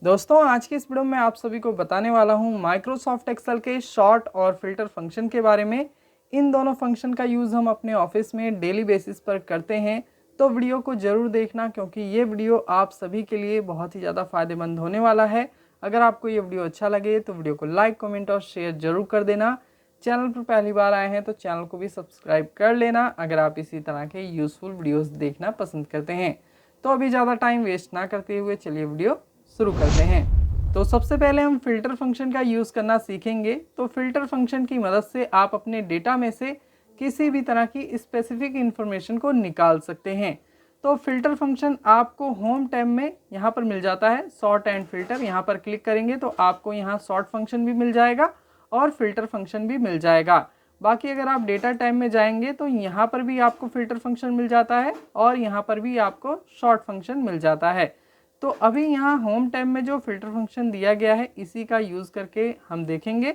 दोस्तों आज की इस वीडियो में आप सभी को बताने वाला हूं माइक्रोसॉफ्ट एक्सेल के शॉर्ट और फिल्टर फंक्शन के बारे में। इन दोनों फंक्शन का यूज़ हम अपने ऑफिस में डेली बेसिस पर करते हैं, तो वीडियो को ज़रूर देखना क्योंकि ये वीडियो आप सभी के लिए बहुत ही ज़्यादा फ़ायदेमंद होने वाला है। अगर आपको ये वीडियो अच्छा लगे तो वीडियो को लाइक, कमेंट और शेयर ज़रूर कर देना। चैनल पर पहली बार आए हैं तो चैनल को भी सब्सक्राइब कर लेना अगर आप इसी तरह के यूज़फुल वीडियोज़ देखना पसंद करते हैं। तो अभी ज़्यादा टाइम वेस्ट ना करते हुए चलिए वीडियो शुरू करते हैं। तो सबसे पहले हम फिल्टर फंक्शन का यूज़ करना सीखेंगे। तो फिल्टर फंक्शन की मदद से आप अपने डेटा में से किसी भी तरह की स्पेसिफिक इंफॉर्मेशन को निकाल सकते हैं। तो फिल्टर फंक्शन आपको होम टैब में यहाँ पर मिल जाता है, सॉर्ट एंड फिल्टर। यहाँ पर क्लिक करेंगे तो आपको यहाँ सॉर्ट फंक्शन भी मिल जाएगा और फिल्टर फंक्शन भी मिल जाएगा। बाकी अगर आप डेटा टाइप में जाएंगे तो यहाँ पर भी आपको फिल्टर फंक्शन मिल जाता है और यहाँ पर भी आपको शॉर्ट फंक्शन मिल जाता है। तो अभी यहाँ होम टैब में जो फिल्टर फंक्शन दिया गया है इसी का यूज़ करके हम देखेंगे।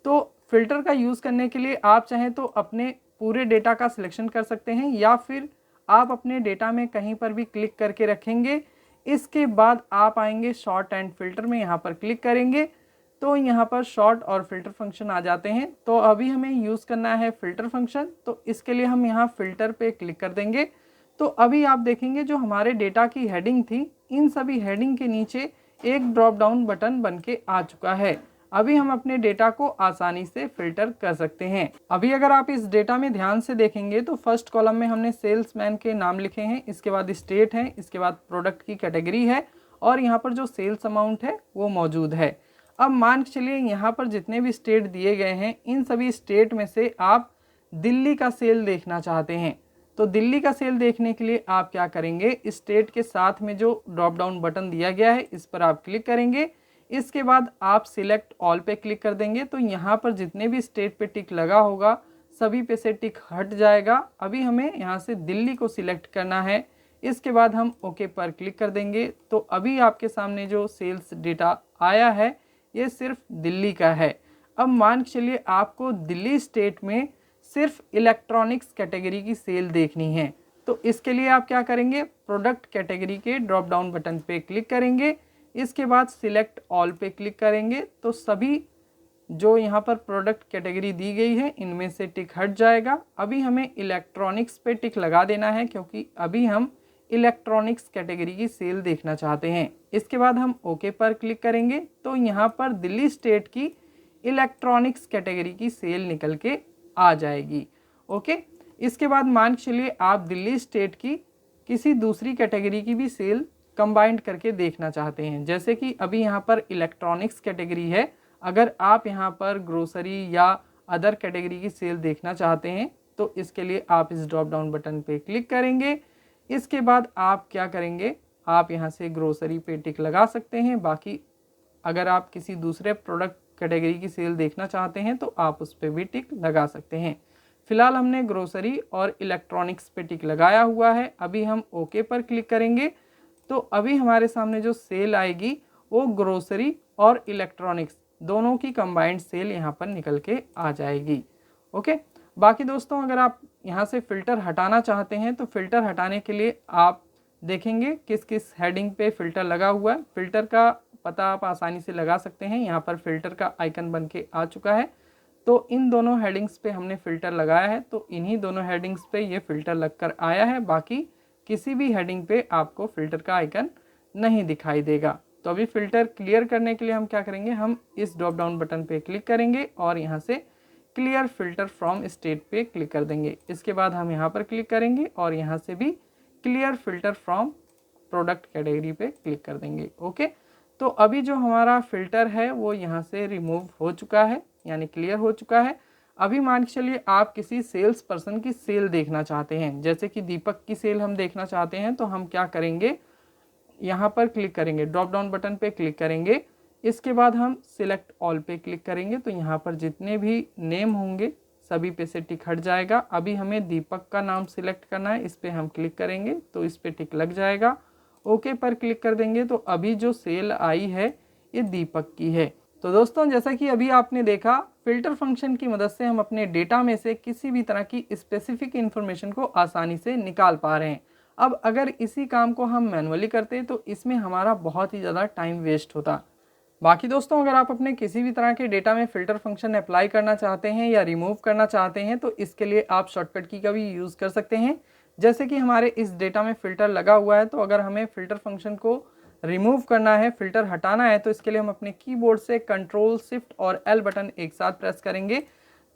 तो फिल्टर का यूज़ करने के लिए आप चाहें तो अपने पूरे डेटा का सिलेक्शन कर सकते हैं या फिर आप अपने डेटा में कहीं पर भी क्लिक करके रखेंगे। इसके बाद आप आएंगे शॉर्ट एंड फिल्टर में, यहाँ पर क्लिक करेंगे तो यहाँ पर शॉर्ट और फिल्टर फंक्शन आ जाते हैं। तो अभी हमें यूज़ करना है फिल्टर फंक्शन, तो इसके लिए हम यहाँ फिल्टर पे क्लिक कर देंगे। तो अभी आप देखेंगे जो हमारे डेटा की हेडिंग थी, इन सभी हेडिंग के नीचे एक ड्रॉप डाउन बटन बन के आ चुका है। अभी हम अपने डेटा को आसानी से फिल्टर कर सकते हैं। अभी अगर आप इस डेटा में ध्यान से देखेंगे तो फर्स्ट कॉलम में हमने सेल्समैन के नाम लिखे हैं, इसके बाद स्टेट है, इसके बाद प्रोडक्ट की कैटेगरी है और यहाँ पर जो सेल्स अमाउंट है वो मौजूद है। अब मान के चलिए यहाँ पर जितने भी स्टेट दिए गए हैं इन सभी स्टेट में से आप दिल्ली का सेल देखना चाहते हैं। तो दिल्ली का सेल देखने के लिए आप क्या करेंगे, स्टेट के साथ में जो ड्रॉप डाउन बटन दिया गया है इस पर आप क्लिक करेंगे। इसके बाद आप सिलेक्ट ऑल पे क्लिक कर देंगे तो यहाँ पर जितने भी स्टेट पे टिक लगा होगा सभी पे से टिक हट जाएगा। अभी हमें यहाँ से दिल्ली को सिलेक्ट करना है। इसके बाद हम ओके पर क्लिक कर देंगे। तो अभी आपके सामने जो सेल्स डेटा आया है ये सिर्फ दिल्ली का है। अब मान के चलिए आपको दिल्ली स्टेट में सिर्फ इलेक्ट्रॉनिक्स कैटेगरी की सेल देखनी है। तो इसके लिए आप क्या करेंगे, प्रोडक्ट कैटेगरी के ड्रॉप डाउन बटन पे क्लिक करेंगे। इसके बाद सिलेक्ट ऑल पे क्लिक करेंगे तो सभी जो यहाँ पर प्रोडक्ट कैटेगरी दी गई है इनमें से टिक हट जाएगा। अभी हमें इलेक्ट्रॉनिक्स पे टिक लगा देना है क्योंकि अभी हम इलेक्ट्रॉनिक्स कैटेगरी की सेल देखना चाहते हैं। इसके बाद हम ओके पर क्लिक करेंगे तो यहाँ पर दिल्ली स्टेट की इलेक्ट्रॉनिक्स कैटेगरी की सेल निकल के आ जाएगी। ओके, इसके बाद मान के चलिए आप दिल्ली स्टेट की किसी दूसरी कैटेगरी की भी सेल कंबाइंड करके देखना चाहते हैं। जैसे कि अभी यहाँ पर इलेक्ट्रॉनिक्स कैटेगरी है, अगर आप यहाँ पर ग्रोसरी या अदर कैटेगरी की सेल देखना चाहते हैं तो इसके लिए आप इस ड्रॉप डाउन बटन पे क्लिक करेंगे। इसके बाद आप क्या करेंगे, आप यहाँ से ग्रोसरी पे टिक लगा सकते हैं। बाकी अगर आप किसी दूसरे प्रोडक्ट कैटेगरी की सेल देखना चाहते हैं तो आप उस पर भी टिक लगा सकते हैं। फिलहाल हमने ग्रोसरी और इलेक्ट्रॉनिक्स पे टिक लगाया हुआ है। अभी हम ओके पर क्लिक करेंगे तो अभी हमारे सामने जो सेल आएगी वो ग्रोसरी और इलेक्ट्रॉनिक्स दोनों की कंबाइंड सेल यहाँ पर निकल के आ जाएगी। ओके, बाकी दोस्तों अगर आप यहाँ से फ़िल्टर हटाना चाहते हैं तो फ़िल्टर हटाने के लिए आप देखेंगे किस किस हेडिंग पे फ़िल्टर लगा हुआ है। फ़िल्टर का पता आप आसानी से लगा सकते हैं। यहाँ पर फ़िल्टर का आइकन बन के आ चुका है। तो इन दोनों हेडिंग्स पे हमने फ़िल्टर लगाया है तो इन्हीं दोनों हेडिंग्स पे ये फ़िल्टर लग कर आया है। बाकी किसी भी हेडिंग पे आपको फ़िल्टर का आइकन नहीं दिखाई देगा। तो अभी फ़िल्टर क्लियर करने के लिए हम क्या करेंगे, हम इस ड्रॉप डाउन बटन पे क्लिक करेंगे और यहाँ से क्लियर फिल्टर फ्रॉम स्टेट पे क्लिक कर देंगे। इसके बाद हम यहाँ पर क्लिक करेंगे और यहाँ से भी clear filter from product category पे क्लिक कर देंगे। ओके, तो अभी जो हमारा फ़िल्टर है वो यहाँ से रिमूव हो चुका है, यानी क्लियर हो चुका है। अभी मान के चलिए आप किसी सेल्स पर्सन की सेल देखना चाहते हैं, जैसे कि दीपक की सेल हम देखना चाहते हैं। तो हम क्या करेंगे, यहाँ पर क्लिक करेंगे, ड्रॉप डाउन बटन पे क्लिक करेंगे। इसके बाद हम सिलेक्ट ऑल पे क्लिक करेंगे तो यहाँ पर जितने भी नेम होंगे सभी पे से टिक हट जाएगा। अभी हमें दीपक का नाम सिलेक्ट करना है, इस पर हम क्लिक करेंगे तो इस पर टिक लग जाएगा। ओके पर क्लिक कर देंगे तो अभी जो सेल आई है ये दीपक की है। तो दोस्तों जैसा कि अभी आपने देखा, फिल्टर फंक्शन की मदद से हम अपने डेटा में से किसी भी तरह की स्पेसिफिक इन्फॉर्मेशन को आसानी से निकाल पा रहे हैं। अब अगर इसी काम को हम मैनुअली करते तो इसमें हमारा बहुत ही ज़्यादा टाइम वेस्ट होता। बाकी दोस्तों, अगर आप अपने किसी भी तरह के डेटा में फ़िल्टर फंक्शन अप्लाई करना चाहते हैं या रिमूव करना चाहते हैं तो इसके लिए आप शॉर्टकट की का भी यूज़ कर सकते हैं। जैसे कि हमारे इस डेटा में फ़िल्टर लगा हुआ है, तो अगर हमें फ़िल्टर फंक्शन को रिमूव करना है, फ़िल्टर हटाना है, तो इसके लिए हम अपने कीबोर्ड से कंट्रोल शिफ्ट और एल बटन एक साथ प्रेस करेंगे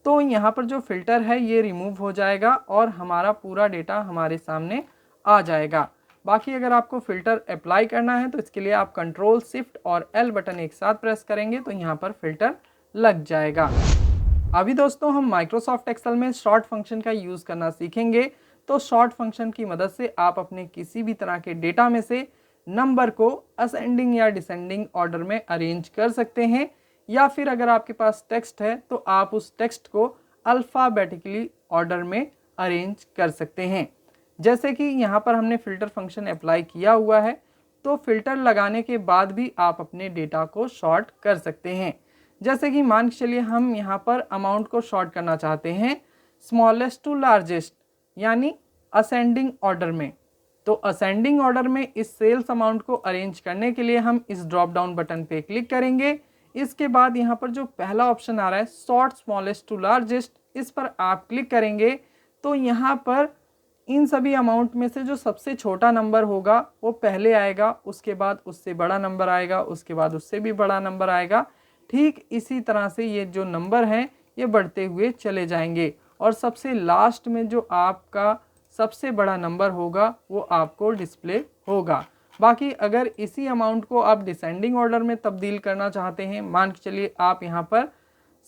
तो यहाँ पर जो फ़िल्टर है ये रिमूव हो जाएगा और हमारा पूरा डेटा हमारे सामने आ जाएगा। बाकी अगर आपको फ़िल्टर अप्लाई करना है तो इसके लिए आप कंट्रोल शिफ्ट और एल बटन एक साथ प्रेस करेंगे तो यहाँ पर फ़िल्टर लग जाएगा। अभी दोस्तों हम माइक्रोसॉफ्ट एक्सेल में शॉर्ट फंक्शन का यूज़ करना सीखेंगे। तो शॉर्ट फंक्शन की मदद से आप अपने किसी भी तरह के डेटा में से नंबर को असेंडिंग या डिसेंडिंग ऑर्डर में अरेंज कर सकते हैं, या फिर अगर आपके पास टेक्स्ट है तो आप उस टेक्स्ट को अल्फ़ाबेटिकली ऑर्डर में अरेंज कर सकते हैं। जैसे कि यहाँ पर हमने फ़िल्टर फंक्शन अप्लाई किया हुआ है, तो फ़िल्टर लगाने के बाद भी आप अपने डेटा को शॉर्ट कर सकते हैं। जैसे कि मान के चलिए हम यहाँ पर अमाउंट को शॉर्ट करना चाहते हैं स्मॉलेस्ट टू लार्जेस्ट, यानी असेंडिंग ऑर्डर में। तो असेंडिंग ऑर्डर में इस सेल्स अमाउंट को अरेंज करने के लिए हम इस ड्रॉप डाउन बटन पे क्लिक करेंगे। इसके बाद यहाँ पर जो पहला ऑप्शन आ रहा है सॉर्ट स्मॉलेस्ट टू लार्जेस्ट, इस पर आप क्लिक करेंगे तो यहाँ पर इन सभी अमाउंट में से जो सबसे छोटा नंबर होगा वो पहले आएगा, उसके बाद उससे बड़ा नंबर आएगा, उसके बाद उससे भी बड़ा नंबर आएगा। ठीक इसी तरह से ये जो नंबर हैं ये बढ़ते हुए चले जाएंगे और सबसे लास्ट में जो आपका सबसे बड़ा नंबर होगा वो आपको डिस्प्ले होगा। बाकी अगर इसी अमाउंट को आप डिसेंडिंग ऑर्डर में तब्दील करना चाहते हैं, मान के चलिए आप यहाँ पर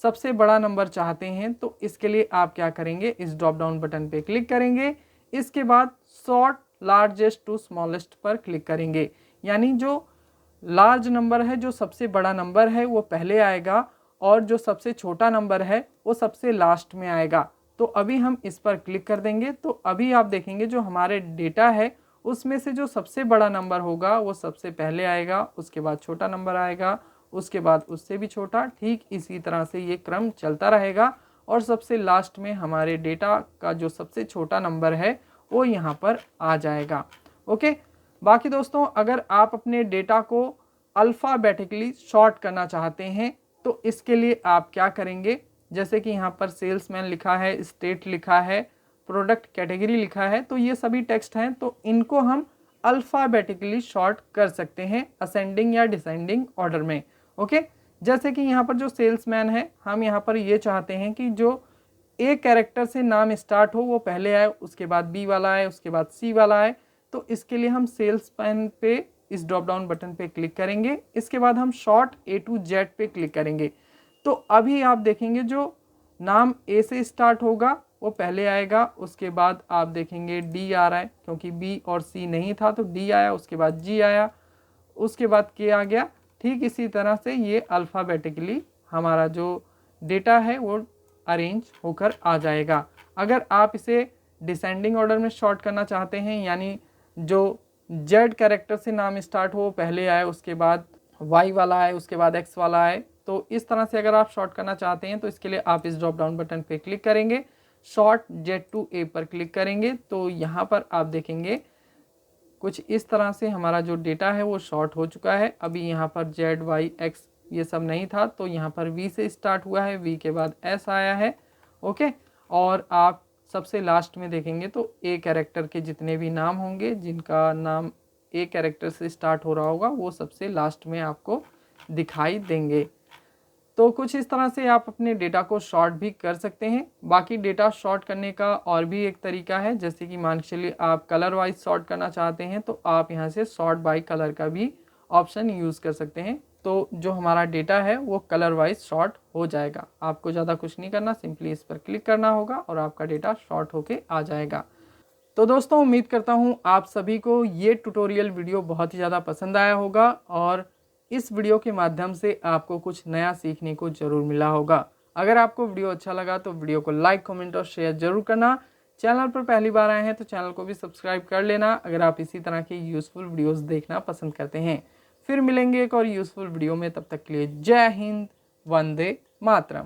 सबसे बड़ा नंबर चाहते हैं, तो इसके लिए आप क्या करेंगे, इस ड्रॉप डाउन बटन पे क्लिक करेंगे। इसके बाद सॉर्ट लार्जेस्ट टू स्मॉलेस्ट पर क्लिक करेंगे, यानी जो लार्ज नंबर है, जो सबसे बड़ा नंबर है वो पहले आएगा और जो सबसे छोटा नंबर है वो सबसे लास्ट में आएगा। तो अभी हम इस पर क्लिक कर देंगे तो अभी आप देखेंगे जो हमारे डेटा है उसमें से जो सबसे बड़ा नंबर होगा वो सबसे पहले आएगा, उसके बाद छोटा नंबर आएगा, उसके बाद उससे भी छोटा। ठीक इसी तरह से ये क्रम चलता रहेगा और सबसे लास्ट में हमारे डेटा का जो सबसे छोटा नंबर है वो यहाँ पर आ जाएगा। ओके। बाकी दोस्तों, अगर आप अपने डेटा को अल्फ़ाबेटिकली शॉर्ट करना चाहते हैं तो इसके लिए आप क्या करेंगे, जैसे कि यहाँ पर सेल्समैन लिखा है, स्टेट लिखा है, प्रोडक्ट कैटेगरी लिखा है, तो ये सभी टेक्स्ट हैं, तो इनको हम अल्फ़ाबेटिकली शॉर्ट कर सकते हैं असेंडिंग या डिसेंडिंग ऑर्डर में। ओके। जैसे कि यहाँ पर जो सेल्समैन है, हम यहाँ पर ये चाहते हैं कि जो ए कैरेक्टर से नाम स्टार्ट हो वो पहले आए, उसके बाद बी वाला आए, उसके बाद सी वाला आए। तो इसके लिए हम सेल्समैन पे इस ड्रॉप डाउन बटन पे क्लिक करेंगे। इसके बाद हम शॉर्ट ए टू जेड पे क्लिक करेंगे। तो अभी आप देखेंगे जो नाम ए से स्टार्ट होगा वो पहले आएगा, उसके बाद आप देखेंगे डी आ रहा है, क्योंकि बी और सी नहीं था तो डी आया, उसके बाद जी आया, उसके बाद के आ गया। ठीक इसी तरह से ये अल्फ़ाबेटिकली हमारा जो डेटा है वो अरेंज होकर आ जाएगा। अगर आप इसे डिसेंडिंग ऑर्डर में शॉर्ट करना चाहते हैं, यानी जो जेड कैरेक्टर से नाम स्टार्ट हो पहले आए, उसके बाद वाई वाला आए, उसके बाद एक्स वाला आए, तो इस तरह से अगर आप शॉर्ट करना चाहते हैं तो इसके लिए आप इस ड्रॉप डाउन बटन पे क्लिक करेंगे, शॉर्ट जेड टू ए पर क्लिक करेंगे। तो यहाँ पर आप देखेंगे कुछ इस तरह से हमारा जो डेटा है वो शॉर्ट हो चुका है। अभी यहाँ पर जेड वाई एक्स ये सब नहीं था, तो यहाँ पर वी से स्टार्ट हुआ है, वी के बाद एस आया है। ओके। और आप सबसे लास्ट में देखेंगे तो ए कैरेक्टर के जितने भी नाम होंगे, जिनका नाम ए कैरेक्टर से स्टार्ट हो रहा होगा, वो सबसे लास्ट में आपको दिखाई देंगे। तो कुछ इस तरह से आप अपने डेटा को शॉर्ट भी कर सकते हैं। बाकी डेटा शॉर्ट करने का और भी एक तरीका है, जैसे कि मान के चलिए आप कलर वाइज शॉर्ट करना चाहते हैं तो आप यहाँ से शॉर्ट बाय कलर का भी ऑप्शन यूज़ कर सकते हैं। तो जो हमारा डेटा है वो कलर वाइज शॉर्ट हो जाएगा। आपको ज़्यादा कुछ नहीं करना, सिंपली इस पर क्लिक करना होगा और आपका डेटा शॉर्ट होके आ जाएगा। तो दोस्तों, उम्मीद करता हूँ आप सभी को ये ट्यूटोरियल वीडियो बहुत ही ज़्यादा पसंद आया होगा और इस वीडियो के माध्यम से आपको कुछ नया सीखने को ज़रूर मिला होगा। अगर आपको वीडियो अच्छा लगा तो वीडियो को लाइक, कमेंट और शेयर ज़रूर करना। चैनल पर पहली बार आए हैं तो चैनल को भी सब्सक्राइब कर लेना अगर आप इसी तरह की यूज़फुल वीडियोस देखना पसंद करते हैं। फिर मिलेंगे एक और यूज़फुल वीडियो में, तब तक के लिए जय हिंद, वंदे मातरम।